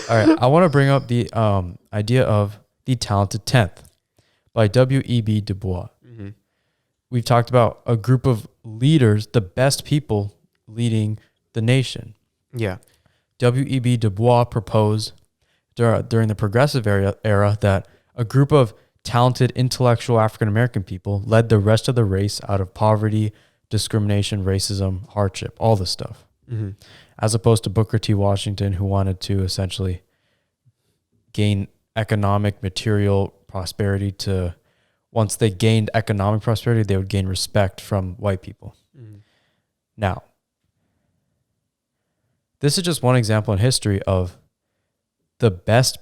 All right. I want to bring up the idea of the talented 10th by W.E.B. Du Bois. Mm-hmm. We've talked about a group of leaders, the best people leading the nation. Yeah. W.E.B. Du Bois proposed during the progressive era that a group of talented intellectual African-American people led the rest of the race out of poverty, discrimination, racism, hardship, all this stuff. Mm-hmm. As opposed to Booker T. Washington, who wanted to essentially gain economic, material prosperity to, once they gained economic prosperity, they would gain respect from white people. Mm-hmm. Now, this is just one example in history of the best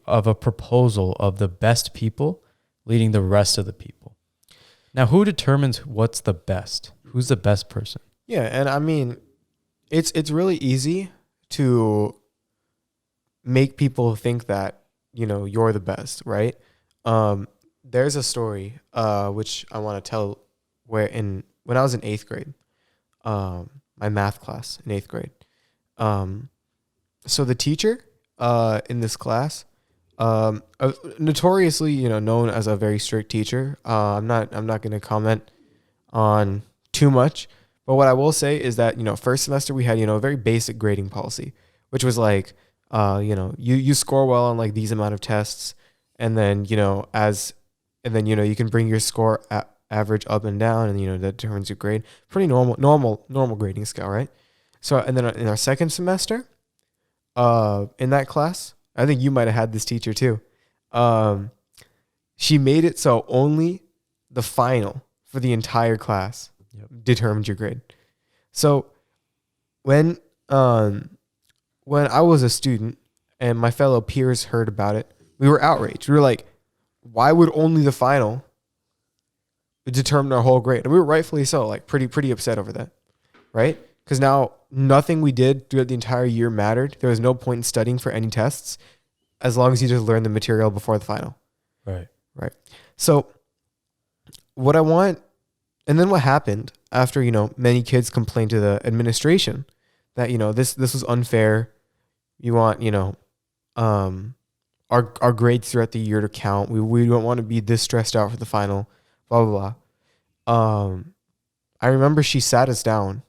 of a proposal of the best people leading the rest of the people. Now, who determines what's the best? Who's the best person? Yeah, and I mean, it's really easy to make people think that, you know, you're the best, right? There's a story which I want to tell when I was in 8th grade, my math class in 8th grade. So the teacher in this class, notoriously, you know, known as a very strict teacher. I'm not going to comment on too much, but what I will say is that, you know, first semester we had, you know, a very basic grading policy, which was like, you know, you score well on like these amount of tests, and then, you know, you can bring your score average up and down, and, you know, that determines your grade. Pretty normal grading scale, right? So, and then in our second semester, in that class, I think you might have had this teacher too. She made it so only the final for the entire class determined your grade. So when I was a student and my fellow peers heard about it, we were outraged. We were like, why would only the final determine our whole grade? And we were rightfully so, like pretty upset over that, right? Because now nothing we did throughout the entire year mattered. There was no point in studying for any tests as long as you just learned the material before the final. Right. So what I want, and then what happened after, you know, many kids complained to the administration that, you know, this was unfair. You want, you know, our grades throughout the year to count. We don't want to be this stressed out for the final, blah, blah, blah. I remember she sat us down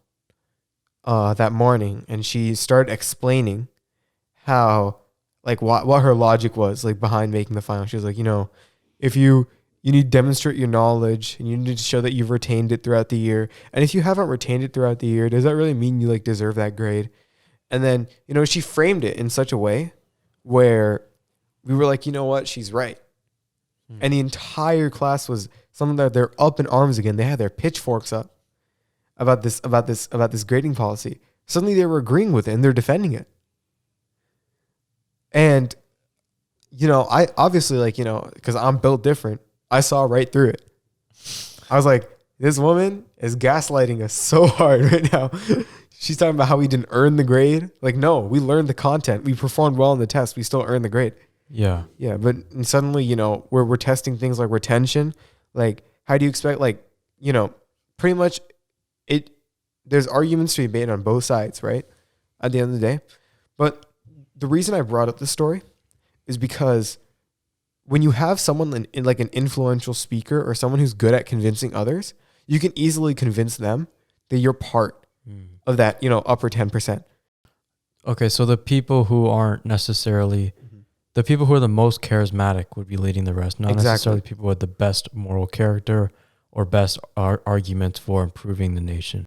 that morning, and she started explaining how, like, what her logic was, like, behind making the final. She was like, you know, if you need to demonstrate your knowledge, and you need to show that you've retained it throughout the year. And if you haven't retained it throughout the year, does that really mean you, like, deserve that grade? And then, you know, she framed it in such a way where we were like, you know what, she's right. And the entire class was something that they're up in arms again. They had their pitchforks up about this grading policy. Suddenly they were agreeing with it and they're defending it. And, you know, I obviously, like, you know, because I'm built different, I saw right through it. I was like, this woman is gaslighting us so hard right now. She's talking about how we didn't earn the grade. Like, no, we learned the content. We performed well in the test. We still earned the grade. Yeah. Yeah. But suddenly, you know, we're testing things like retention. Like, how do you expect, like, you know, pretty much there's arguments to be made on both sides, right? At the end of the day. But the reason I brought up this story is because when you have someone in like an influential speaker or someone who's good at convincing others, you can easily convince them that you're part of that, you know, upper 10%. Okay, so the people who aren't necessarily, the people who are the most charismatic would be leading the rest, not necessarily people with the best moral character or best arguments for improving the nation.